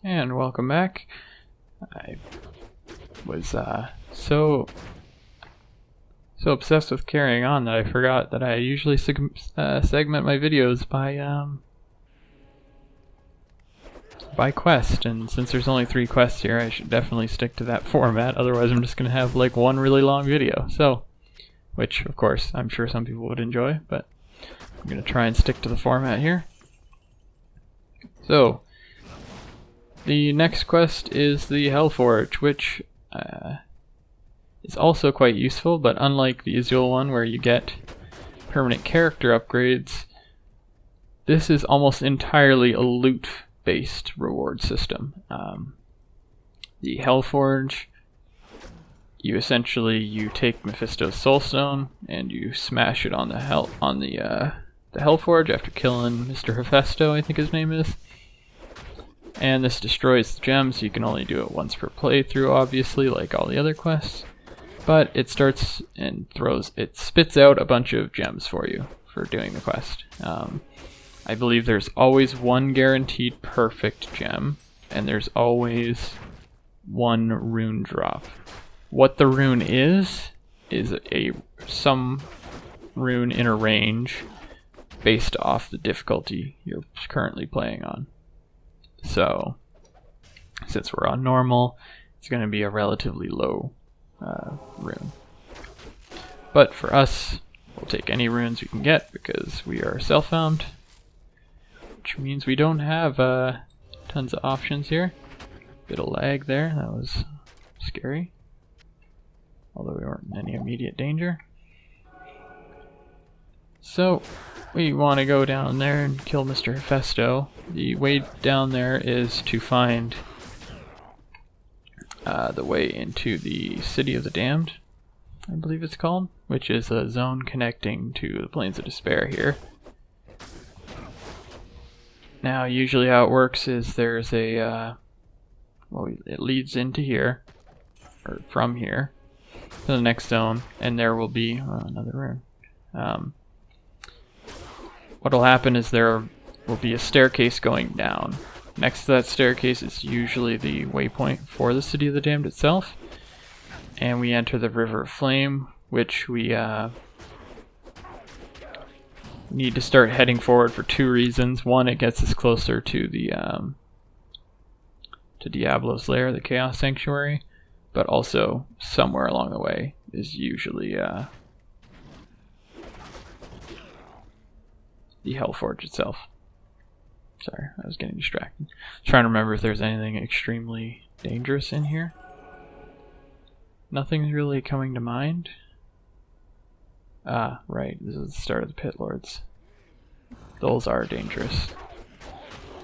And welcome back. I was so obsessed with carrying on that I forgot that I usually segment my videos by quest, and since there's only 3 quests here, I should definitely stick to that format, otherwise I'm just going to have like one really long video. So, which of course I'm sure some people would enjoy, but I'm going to try and stick to the format here. So, the next quest is the Hellforge, which is also quite useful, but unlike the usual one where you get permanent character upgrades, this is almost entirely a loot-based reward system. The Hellforge, you take Mephisto's Soulstone and you smash it on the Hellforge after killing Mr. Hephaestus, I think his name is. And this destroys the gems, so you can only do it once per playthrough, obviously, like all the other quests. But it spits out a bunch of gems for you for doing the quest. I believe there's always one guaranteed perfect gem, and there's always one rune drop. What the rune is some rune in a range based off the difficulty you're currently playing on. So, since we're on normal, it's going to be a relatively low rune. But for us, we'll take any runes we can get because we are self-found, which means we don't have tons of options here. Bit of lag there, that was scary. Although we weren't in any immediate danger. So, we want to go down there and kill Mr. Hephaestus. The way down there is to find the way into the City of the Damned, I believe it's called, which is a zone connecting to the Plains of Despair here. Now, usually how it works is there's it leads into here, or from here, to the next zone, and there will be another rune. What'll happen is there will be a staircase going down. Next to that staircase is usually the waypoint for the City of the Damned itself. And we enter the River of Flame, which we need to start heading forward for 2 reasons. One, it gets us closer to the to Diablo's lair, the Chaos Sanctuary, but also somewhere along the way is usually the Hellforge itself. Sorry, I was getting distracted. Trying to remember if there's anything extremely dangerous in here. Nothing's really coming to mind. Ah, right, this is the start of the Pit Lords. Those are dangerous.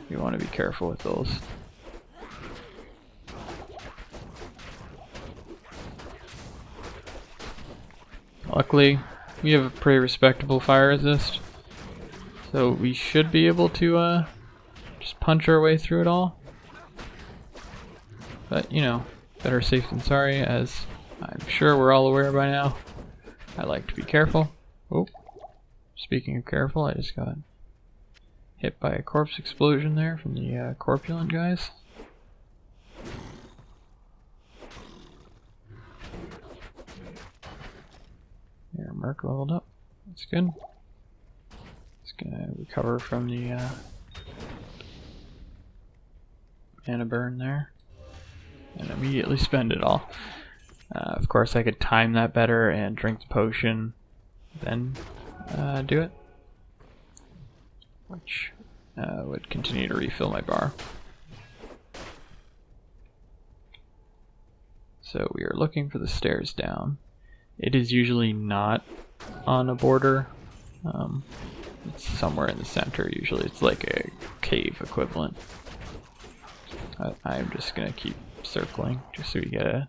You want to be careful with those. Luckily, we have a pretty respectable fire resist, so we should be able to just punch our way through it all. But, you know, better safe than sorry, as I'm sure we're all aware by now. I like to be careful. Oh, speaking of careful, I just got hit by a corpse explosion there from the corpulent guys. There, Merc leveled up. That's good. It's gonna recover from the mana burn there and immediately spend it all. Of course, I could time that better and drink the potion, then do it, which would continue to refill my bar. So we are looking for the stairs down. It is usually not on a border. It's somewhere in the center usually. It's like a cave equivalent. I'm just going to keep circling just so we get a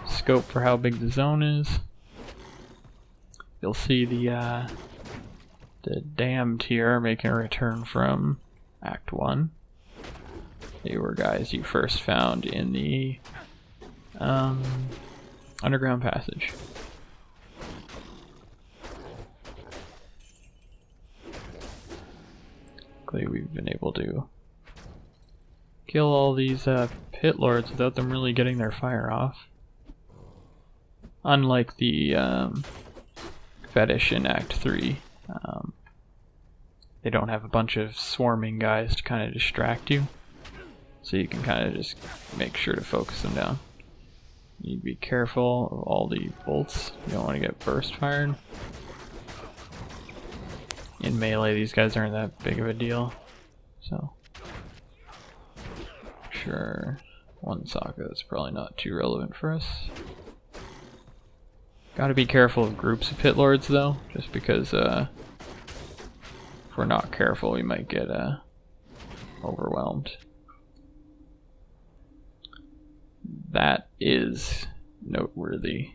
scope for how big the zone is. You'll see the damned here making a return from Act 1. They were guys you first found in the underground passage. Luckily we've been able to kill all these pit lords without them really getting their fire off. Unlike the fetish in Act 3. They don't have a bunch of swarming guys to kind of distract you. So you can kind of just make sure to focus them down. You need to be careful of all the bolts. You don't want to get burst fired. In melee, these guys aren't that big of a deal. So, sure, one Sokka is probably not too relevant for us. Gotta be careful of groups of pit lords though, just because if we're not careful we might get overwhelmed. That is noteworthy.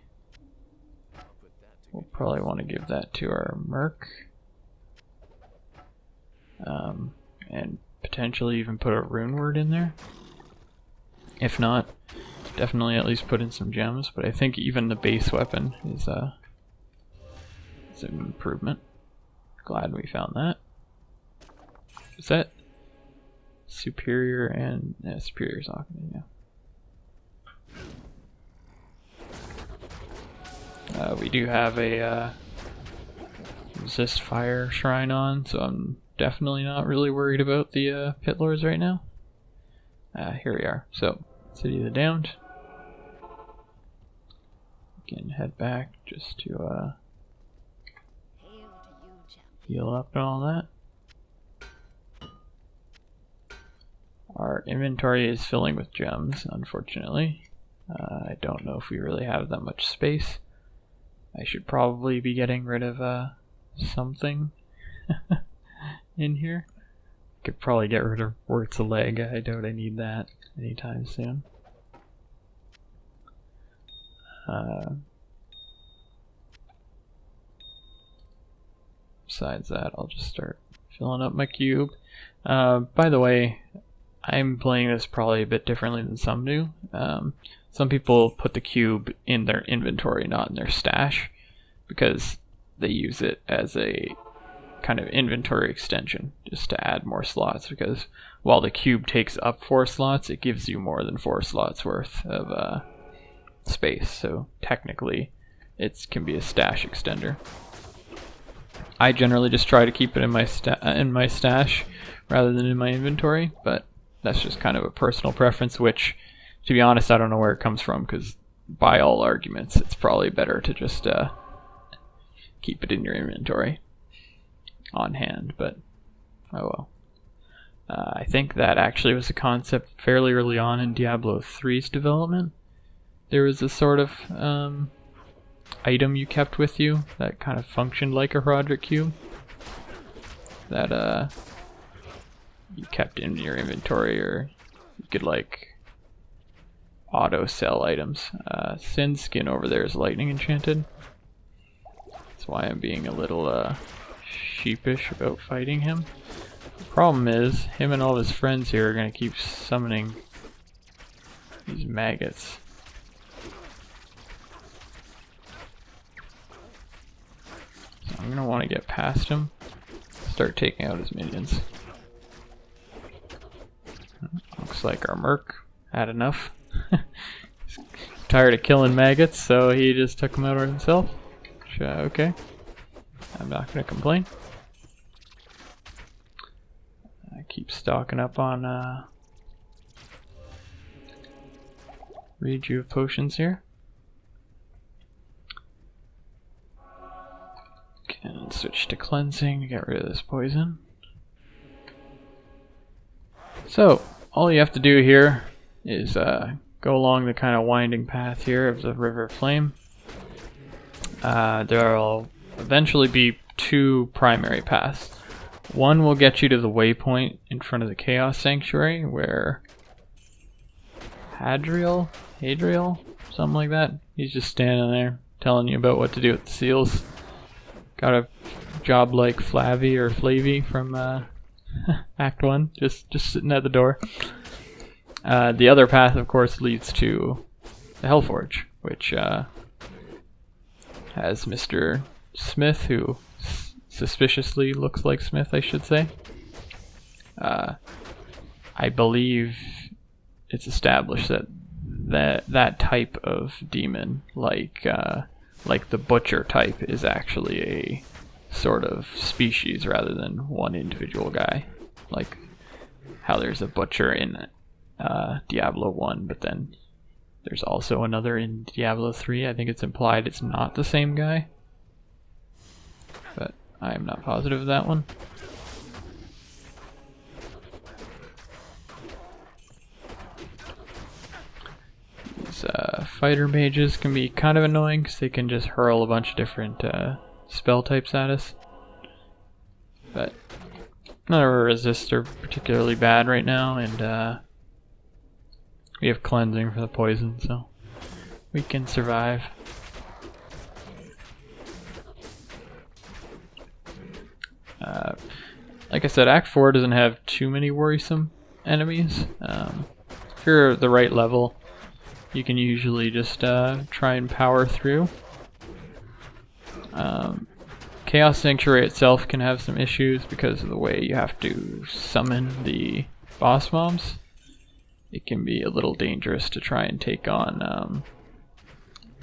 We'll probably want to give that to our merc. And potentially even put a rune word in there. If not, definitely at least put in some gems, but I think even the base weapon is an improvement. Glad we found that. Is that superior and superior Sokka? Yeah. We do have a resist fire shrine on, so I'm definitely not really worried about the pit lords right now. Here we are. So, City of the Damned. We can head back just to heal up and all that. Our inventory is filling with gems, unfortunately. I don't know if we really have that much space. I should probably be getting rid of something in here. Could probably get rid of Wirt's leg. I doubt I need that anytime soon. Besides that, I'll just start filling up my cube. By the way, I'm playing this probably a bit differently than some do. Some people put the cube in their inventory, not in their stash, because they use it as a kind of inventory extension, just to add more slots, because while the cube takes up 4 slots, it gives you more than 4 slots worth of space, so technically it can be a stash extender. I generally just try to keep it in my stash rather than in my inventory, but that's just kind of a personal preference, which, to be honest, I don't know where it comes from, because by all arguments, it's probably better to just keep it in your inventory on hand, but oh well. I think that actually was a concept fairly early on in Diablo 3's development. There was a sort of item you kept with you that kind of functioned like a Roderick cube that you kept in your inventory, or you could like auto sell items. Sin's skin over there is lightning enchanted. That's why I'm being a little sheepish about fighting him. The problem is, him and all his friends here are going to keep summoning these maggots. So I'm going to want to get past him, start taking out his minions. Looks like our merc had enough. He's tired of killing maggots, so he just took them out himself. Okay, I'm not going to complain. I keep stocking up on rejuve potions here. Can switch to cleansing to get rid of this poison. So, all you have to do here is go along the kind of winding path here of the River of Flame. There will eventually be 2 primary paths. One will get you to the waypoint in front of the Chaos Sanctuary, where Hadriel, something like that. He's just standing there telling you about what to do with the seals. Got a job like Flavy or Flavy from Act 1, just sitting at the door. The other path, of course, leads to the Hellforge, which has Mr. Smith, who suspiciously looks like Smith, I should say. I believe it's established that that type of demon, like the butcher type, is actually a sort of species rather than one individual guy. Like how there's a butcher in Diablo 1, but then there's also another in Diablo 3. I think it's implied it's not the same guy, but I'm not positive of that one. These fighter mages can be kind of annoying because they can just hurl a bunch of different spell types at us. But none of our resists are particularly bad right now, and we have cleansing for the poison, so we can survive. Like I said, Act 4 doesn't have too many worrisome enemies. If you're at the right level, you can usually just try and power through. Chaos Sanctuary itself can have some issues because of the way you have to summon the boss mobs. It can be a little dangerous to try and take on,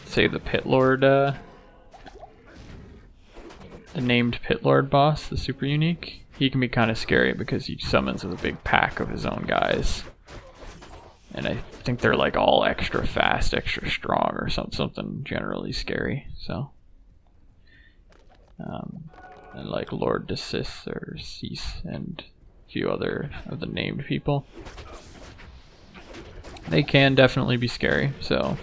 say, the Pit Lord, the named Pit Lord boss, the super unique. He can be kind of scary because he summons with a big pack of his own guys. And I think they're like all extra fast, extra strong, or something generally scary. So, and like Lord Decis or Cease and a few other of the named people, they can definitely be scary. So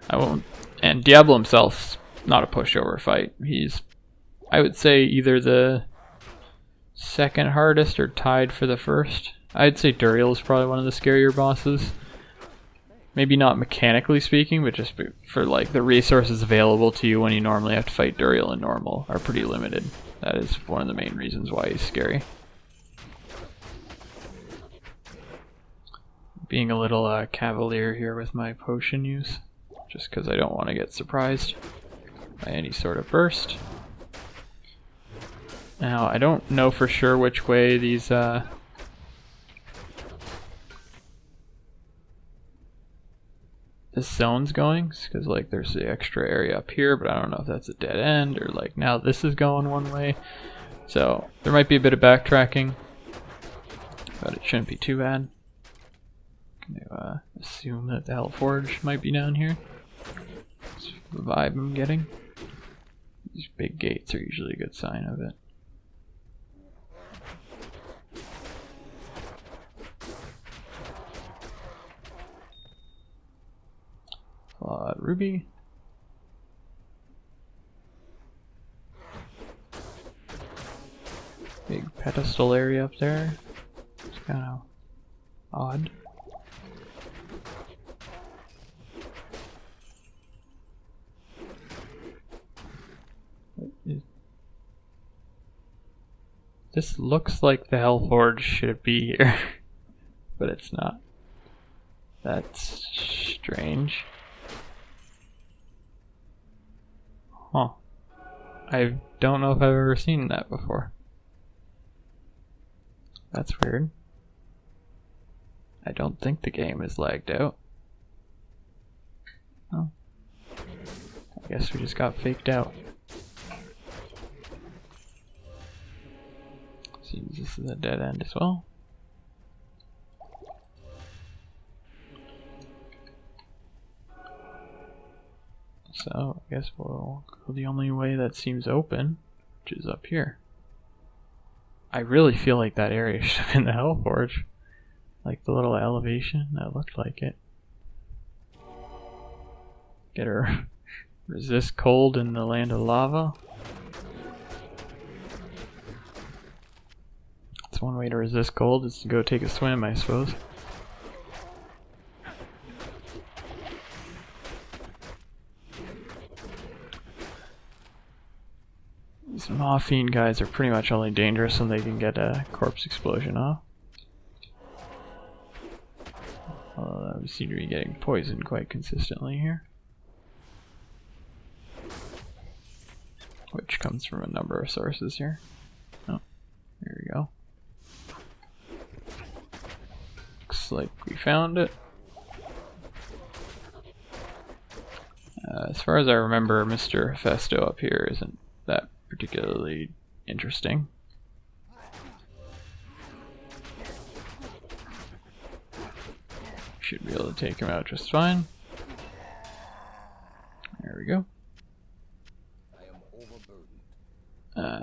I won't. And Diablo himself's not a pushover fight. He's, I would say, either the second hardest or tied for the first. I'd say Duriel is probably one of the scarier bosses. Maybe not mechanically speaking, but just for like the resources available to you when you normally have to fight Duriel in normal are pretty limited. That is one of the main reasons why he's scary. Being a little cavalier here with my potion use, just because I don't want to get surprised by any sort of burst. Now, I don't know for sure which way these this zone's going, because like there's the extra area up here, but I don't know if that's a dead end or like now this is going one way. So there might be a bit of backtracking, but it shouldn't be too bad. Can you assume that the Hellforge might be down here? That's the vibe I'm getting. These big gates are usually a good sign of it. Ruby. Big pedestal area up there. It's kind of odd. This looks like the Hellforge should be here, but it's not. That's strange. Huh. I don't know if I've ever seen that before. That's weird. I don't think the game is lagged out. Oh. I guess we just got faked out. Seems this is a dead end as well. So, I guess we'll go the only way that seems open, which is up here. I really feel like that area should have been the Hellforge. Like the little elevation, that looked like it. Get her resist cold in the land of lava. That's one way to resist cold, is to go take a swim, I suppose. These Maw Fiend guys are pretty much only dangerous when they can get a corpse explosion off. We seem to be getting poisoned quite consistently here, which comes from a number of sources here. Oh, there we go. Looks like we found it. As far as I remember, Mr. Hephaesto up here isn't that particularly interesting. Should be able to take him out just fine. There we go.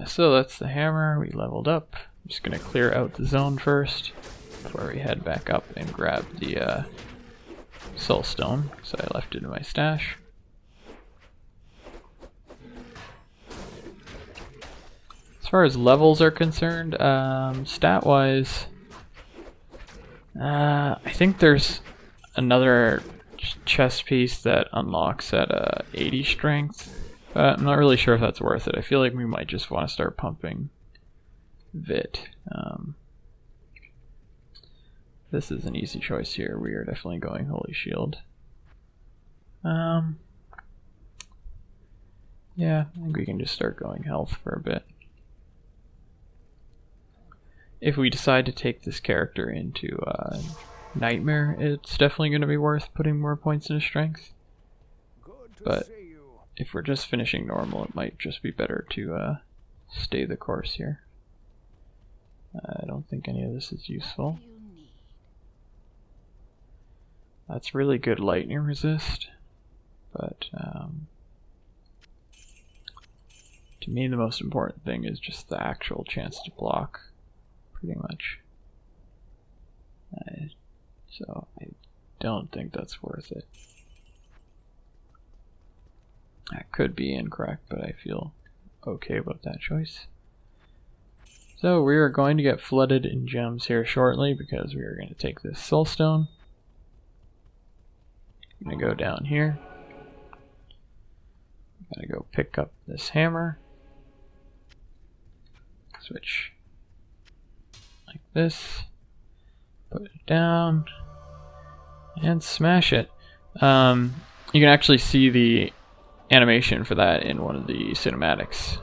So that's the hammer. We leveled up. I'm just going to clear out the zone first before we head back up and grab the soul stone. So I left it in my stash. As far as levels are concerned, stat-wise, I think there's another chest piece that unlocks at 80 strength. I'm not really sure if that's worth it. I feel like we might just want to start pumping Vit. This is an easy choice here. We are definitely going Holy Shield. Yeah, I think we can just start going health for a bit. If we decide to take this character into Nightmare, it's definitely going to be worth putting more points into strength. But if we're just finishing normal, it might just be better to stay the course here. I don't think any of this is useful. That's really good lightning resist, but to me the most important thing is just the actual chance to block, pretty much. So I don't think that's worth it. That could be incorrect, but I feel okay about that choice. So we are going to get flooded in gems here shortly because we are going to take this soul stone. I'm going to go down here. I'm going to go pick up this hammer. Switch like this. Put it down. And smash it. You can actually see the animation for that in one of the cinematics.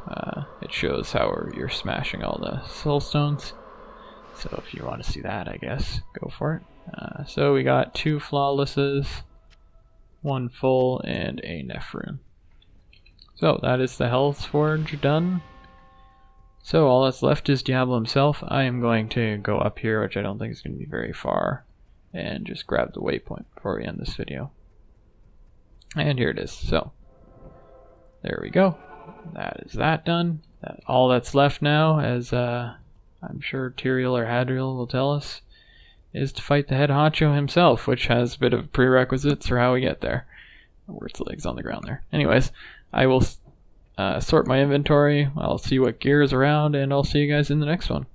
It shows how you're smashing all the soul stones. So if you want to see that, I guess, go for it. So we got 2 flawlesses, 1 full, and a Nephrune. So that is the Hellforge done. So all that's left is Diablo himself. I am going to go up here, which I don't think is going to be very far, and just grab the waypoint before we end this video. And here it is. So there we go. That is that done. All that's left now, as I'm sure Tyrael or Hadriel will tell us, is to fight the head honcho himself, which has a bit of prerequisites for how we get there. Wirt's legs on the ground there. Anyways, I will sort my inventory. I'll see what gear is around, and I'll see you guys in the next one.